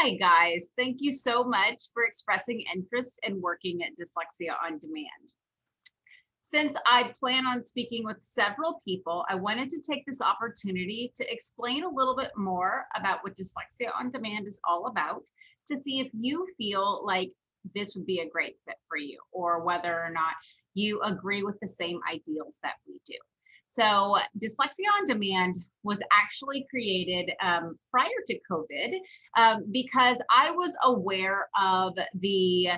Hi, guys. Thank you so much for expressing interest in working at Dyslexia On Demand. Since I plan on speaking with several people, I wanted to take this opportunity to explain a little bit more about what Dyslexia On Demand is all about, to see if you feel like this would be a great fit for you, or whether or not you agree with the same ideals that we do. So, Dyslexia On Demand was actually created prior to COVID because I was aware of the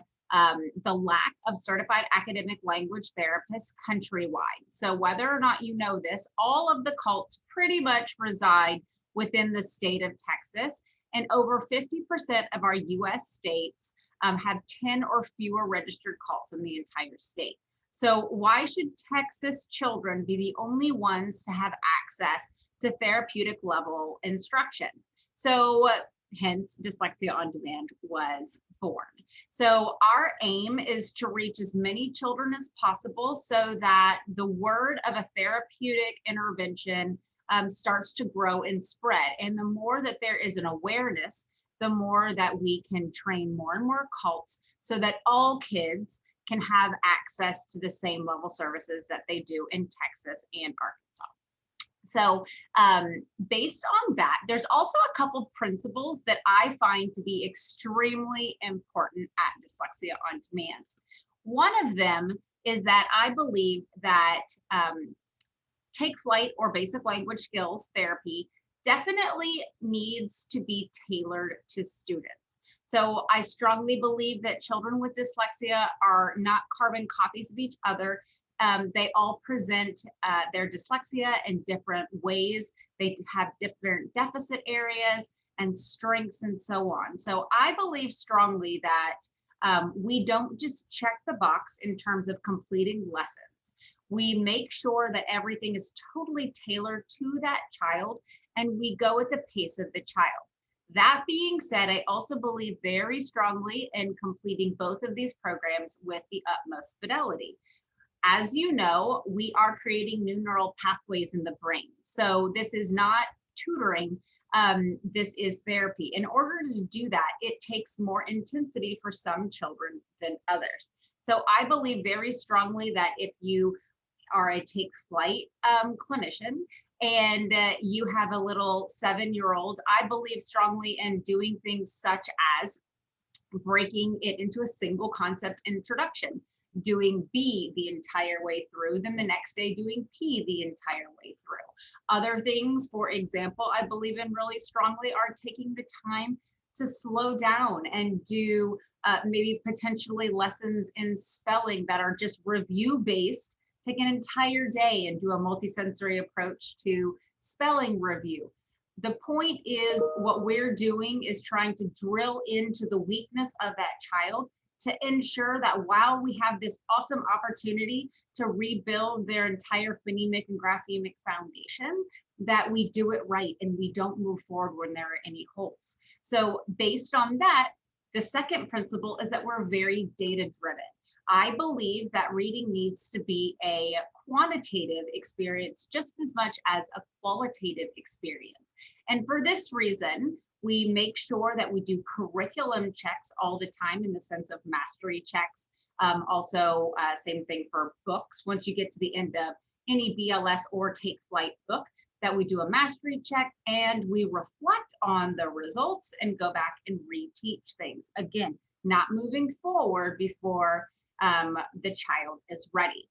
lack of certified academic language therapists countrywide. So whether or not you know this, all of the cults pretty much reside within the state of Texas, and over 50% of our US states have 10 or fewer registered cults in the entire state. So why should Texas children be the only ones to have access to therapeutic level instruction? So hence Dyslexia On Demand was born. So our aim is to reach as many children as possible so that the word of a therapeutic intervention starts to grow and spread. And the more that there is an awareness, the more that we can train more and more cults so that all kids can have access to the same level services that they do in Texas and Arkansas. So based on that, there's also a couple principles that I find to be extremely important at Dyslexia On Demand. One of them is that I believe that take flight or basic language skills therapy definitely needs to be tailored to students. So I strongly believe that children with dyslexia are not carbon copies of each other. They all present their dyslexia in different ways. They have different deficit areas and strengths and so on. So I believe strongly that we don't just check the box in terms of completing lessons. We make sure that everything is totally tailored to that child, and we go at the pace of the child. That being said, I also believe very strongly in completing both of these programs with the utmost fidelity. As you know, we are creating new neural pathways in the brain. So this is not tutoring, this is therapy. In order to do that, it takes more intensity for some children than others. So I believe very strongly that if you are a take flight clinician and you have a little 7-year-old, I believe strongly in doing things such as breaking it into a single concept introduction, doing B the entire way through, then the next day doing P the entire way through. Other things, for example, I believe in really strongly are taking the time to slow down and do maybe potentially lessons in spelling that are just review based. Take an entire day and do a multisensory approach to spelling review. The point is, what we're doing is trying to drill into the weakness of that child to ensure that while we have this awesome opportunity to rebuild their entire phonemic and graphemic foundation, that we do it right and we don't move forward when there are any holes. So based on that, the second principle is that we're very data driven. I believe that reading needs to be a quantitative experience just as much as a qualitative experience. And for this reason, we make sure that we do curriculum checks all the time in the sense of mastery checks. Also, same thing for books. Once you get to the end of any BLS or Take Flight book, that we do a mastery check and we reflect on the results and go back and reteach things. Again, not moving forward before the child is ready.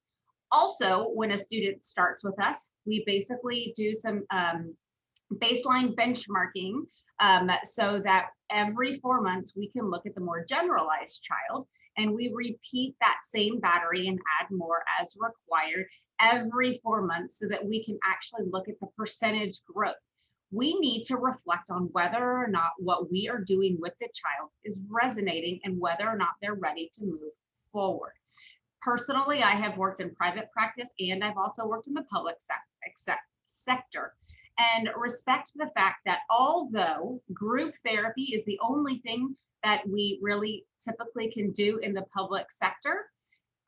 Also, when a student starts with us, we basically do some baseline benchmarking so that every 4 months we can look at the more generalized child and we repeat that same battery and add more as required every 4 months so that we can actually look at the percentage growth. We need to reflect on whether or not what we are doing with the child is resonating and whether or not they're ready to move forward. Personally, I have worked in private practice and I've also worked in the public sector, and respect the fact that although group therapy is the only thing that we really typically can do in the public sector,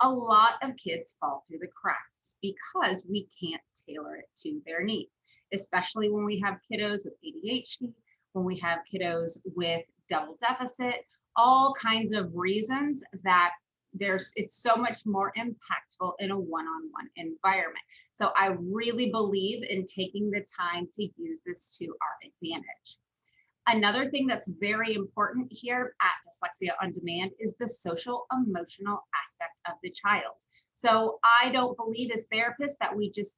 a lot of kids fall through the cracks because we can't tailor it to their needs, especially when we have kiddos with ADHD, when we have kiddos with double deficit, all kinds of reasons that it's so much more impactful in a one-on-one environment. So I really believe in taking the time to use this to our advantage. Another thing that's very important here at Dyslexia On Demand is the social emotional aspect of the child. So I don't believe as therapists that we just,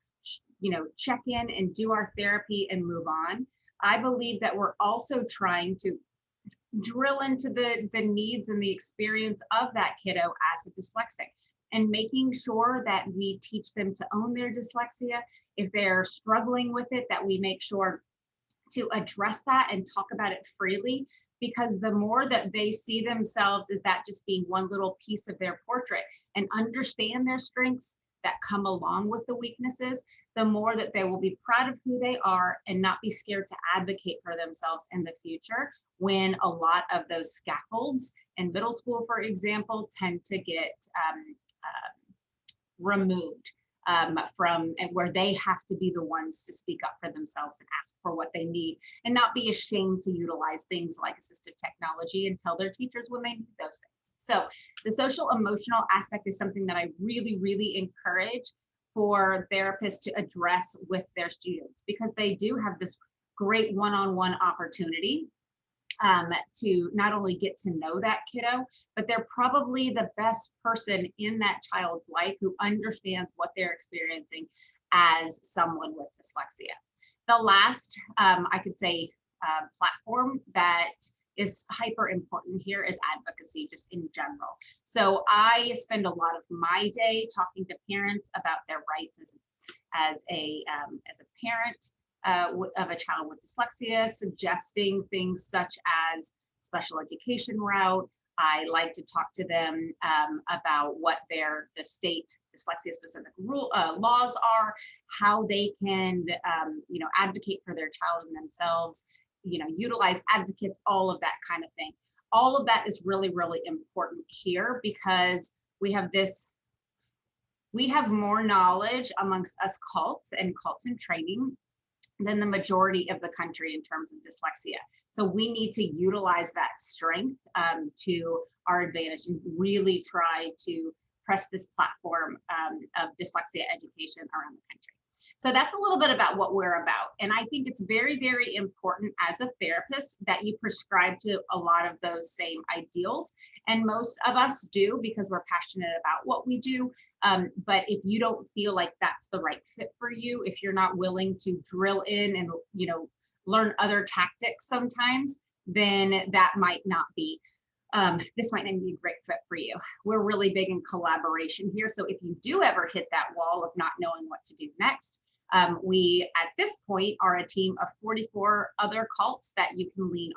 check in and do our therapy and move on. I believe that we're also trying to drill into the needs and the experience of that kiddo as a dyslexic, and making sure that we teach them to own their dyslexia. If they're struggling with it, that we make sure to address that and talk about it freely, because the more that they see themselves as that just being one little piece of their portrait and understand their strengths that come along with the weaknesses, the more that they will be proud of who they are and not be scared to advocate for themselves in the future, when a lot of those scaffolds in middle school, for example, tend to get removed from, and where they have to be the ones to speak up for themselves and ask for what they need, and not be ashamed to utilize things like assistive technology and tell their teachers when they need those things. So the social emotional aspect is something that I really, really encourage for therapists to address with their students, because they do have this great one-on-one opportunity to not only get to know that kiddo, but they're probably the best person in that child's life who understands what they're experiencing as someone with dyslexia. The last, I could say, platform that is hyper important here is advocacy, just in general. So I spend a lot of my day talking to parents about their rights as a parent of a child with dyslexia, suggesting things such as special education route. I like to talk to them about what the state dyslexia specific laws are, how they can advocate for their child and themselves, utilize advocates, all of that kind of thing. All of that is really, really important here, because we have more knowledge amongst us cults and training than the majority of the country in terms of dyslexia. So we need to utilize that strength to our advantage and really try to press this platform of dyslexia education around the country. So that's a little bit about what we're about. And I think it's very, very important as a therapist that you prescribe to a lot of those same ideals. And most of us do, because we're passionate about what we do. But if you don't feel like that's the right fit for you, if you're not willing to drill in and, learn other tactics sometimes, then that might not be, this might not be a great fit for you. We're really big in collaboration here. So if you do ever hit that wall of not knowing what to do next, we, at this point, are a team of 44 other cults that you can lean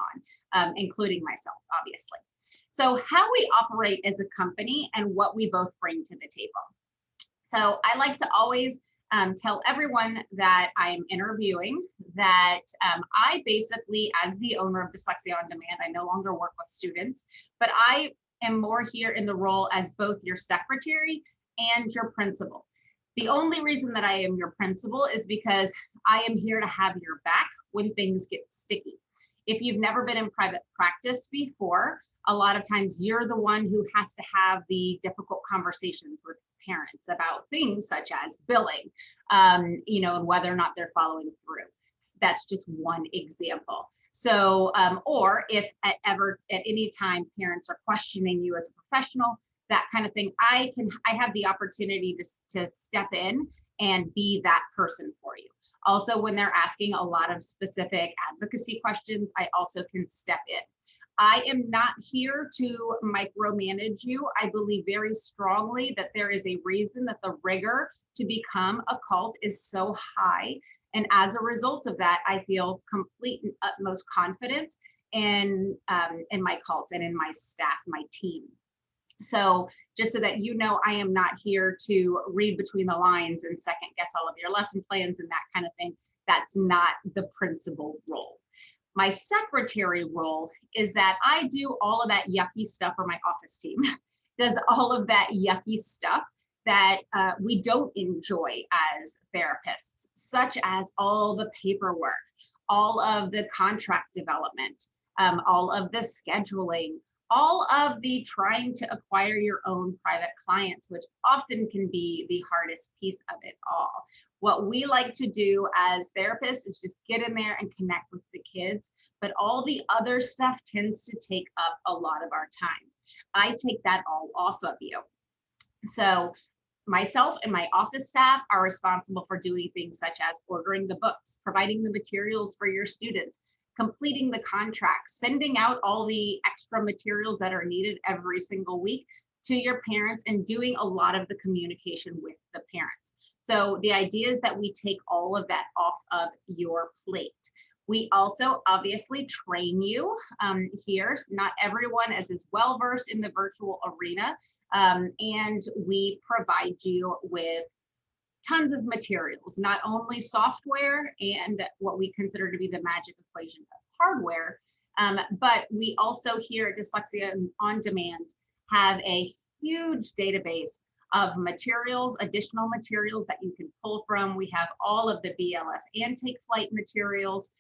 on, including myself, obviously. So how we operate as a company and what we both bring to the table. So I like to always tell everyone that I'm interviewing that I basically, as the owner of Dyslexia On Demand, I no longer work with students, but I am more here in the role as both your secretary and your principal. The only reason that I am your principal is because I am here to have your back when things get sticky. If you've never been in private practice before, a lot of times you're the one who has to have the difficult conversations with parents about things such as billing, and whether or not they're following through. That's just one example. So, or if at any time parents are questioning you as a professional, that kind of thing, I have the opportunity to step in and be that person for you. Also, when they're asking a lot of specific advocacy questions, I also can step in. I am not here to micromanage you. I believe very strongly that there is a reason that the rigor to become a cult is so high. And as a result of that, I feel complete and utmost confidence in my cults and in my staff, my team. So just so that you know, I am not here to read between the lines and second guess all of your lesson plans and that kind of thing. That's not the principal role. My secretary role is that I do all of that yucky stuff, or my office team does all of that yucky stuff that we don't enjoy as therapists, such as all the paperwork, all of the contract development, all of the scheduling, all of the trying to acquire your own private clients, which often can be the hardest piece of it all. What we like to do as therapists is just get in there and connect with the kids, but all the other stuff tends to take up a lot of our time. I take that all off of you. So myself and my office staff are responsible for doing things such as ordering the books, providing the materials for your students, completing the contracts, sending out all the extra materials that are needed every single week to your parents, and doing a lot of the communication with the parents. So the idea is that we take all of that off of your plate. We also obviously train you here. Not everyone is as well versed in the virtual arena, and we provide you with tons of materials, not only software and what we consider to be the magic equation of hardware, but we also here at Dyslexia On Demand have a huge database of materials, additional materials that you can pull from. We have all of the BLS and Take Flight materials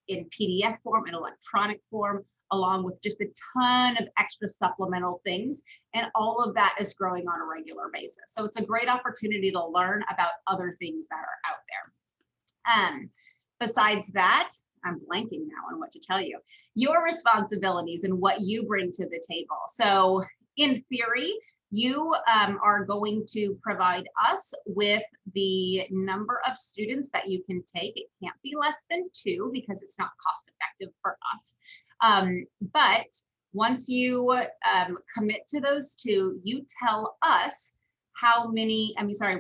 in PDF form, in electronic form, along with just a ton of extra supplemental things. And all of that is growing on a regular basis. So it's a great opportunity to learn about other things that are out there. Besides that, I'm blanking now on what to tell you, your responsibilities and what you bring to the table. So in theory, you are going to provide us with the number of students that you can take. It can't be less than 2 because it's not cost effective for us. But once you commit to those 2, you tell us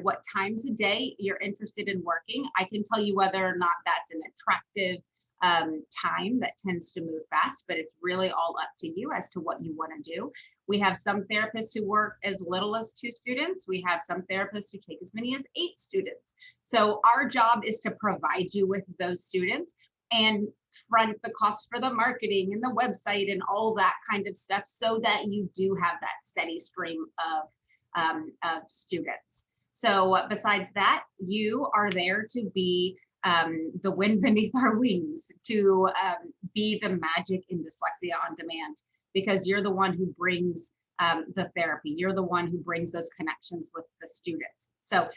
what times a day you're interested in working. I can tell you whether or not that's an attractive time that tends to move fast, but it's really all up to you as to what you want to do. We have some therapists who work as little as 2 students. We have some therapists who take as many as 8 students. So our job is to provide you with those students and front the cost for the marketing and the website and all that kind of stuff, so that you do have that steady stream of students. So besides that, you are there to be the wind beneath our wings, to be the magic in Dyslexia On Demand, because you're the one who brings the therapy. You're the one who brings those connections with the students. So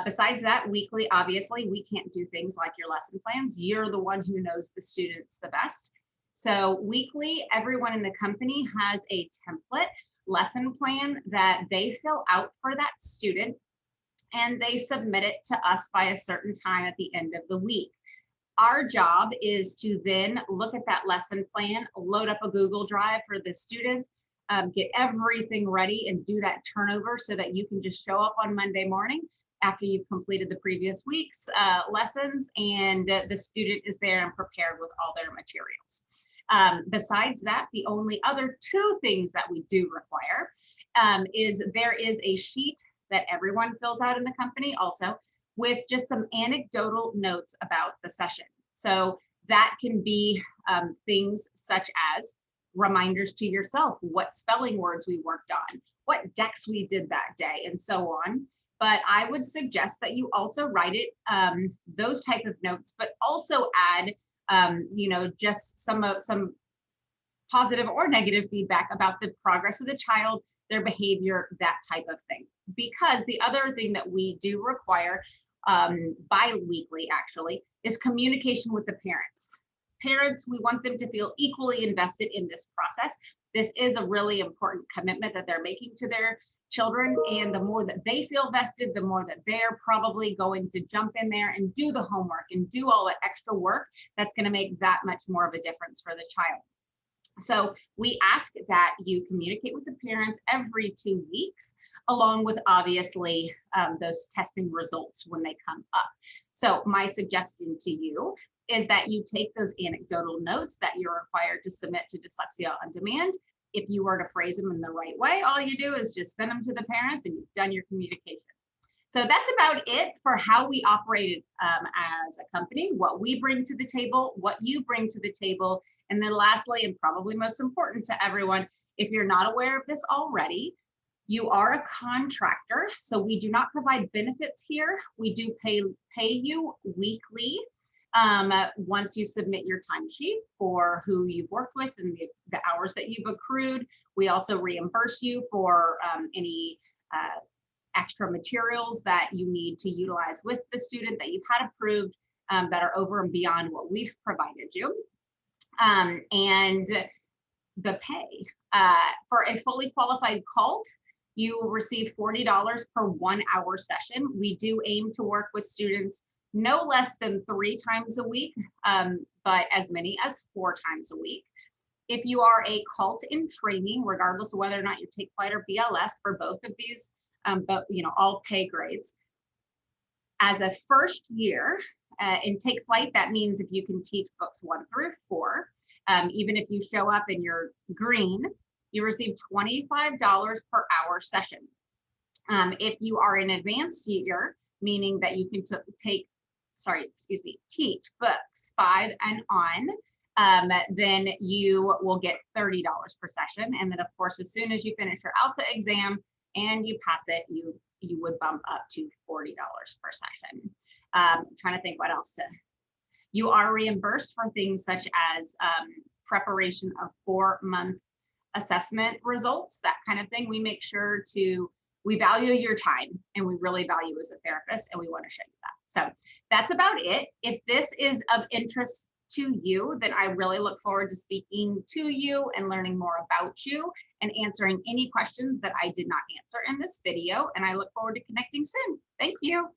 besides that, weekly, obviously, we can't do things like your lesson plans. You're the one who knows the students the best. So weekly, everyone in the company has a template lesson plan that they fill out for that student, and they submit it to us by a certain time at the end of the week. Our job is to then look at that lesson plan, load up a Google Drive for the students, get everything ready and do that turnover so that you can just show up on Monday morning after you've completed the previous week's lessons, and the student is there and prepared with all their materials. Besides that, the only other 2 things that we do require is there is a sheet that everyone fills out in the company also, with just some anecdotal notes about the session. So that can be things such as reminders to yourself, what spelling words we worked on, what decks we did that day, and so on. But I would suggest that you also write it, those type of notes, but also add, just some positive or negative feedback about the progress of the child, their behavior, that type of thing. Because the other thing that we do require bi-weekly actually is communication with the parents. Parents, we want them to feel equally invested in this process. This is a really important commitment that they're making to their children, and the more that they feel vested, the more that they're probably going to jump in there and do the homework and do all that extra work that's going to make that much more of a difference for the child. So we ask that you communicate with the parents every 2 weeks, along with obviously those testing results when they come up. So my suggestion to you is that you take those anecdotal notes that you're required to submit to Dyslexia On Demand. If you were to phrase them in the right way, all you do is just send them to the parents and you've done your communication. So that's about it for how we operate as a company, what we bring to the table, what you bring to the table. And then lastly, and probably most important to everyone, if you're not aware of this already, you are a contractor. So we do not provide benefits here. We do pay you weekly. Once you submit your timesheet for who you've worked with and the hours that you've accrued, we also reimburse you for any extra materials that you need to utilize with the student that you've had approved that are over and beyond what we've provided you. And the pay. For a fully qualified cult, you will receive $40 per 1 hour session. We do aim to work with students no less than 3 times a week, but as many as 4 times a week. If you are a cult in training, regardless of whether or not you take flight or BLS for both of these, but all pay grades. As a first year in take flight, that means if you can teach books 1 through 4, even if you show up and you're green, you receive $25 per hour session. If you are an advanced year, meaning that you can teach books 5 and on, then you will get $30 per session. And then of course, as soon as you finish your ALTA exam and you pass it, you would bump up to $40 per session. I'm trying to think what else you are reimbursed for things such as preparation of 4-month assessment results, that kind of thing. We make sure we value your time, and we really value as a therapist, and we want to show you that. So that's about it. If this is of interest to you, then I really look forward to speaking to you and learning more about you and answering any questions that I did not answer in this video. And I look forward to connecting soon. Thank you.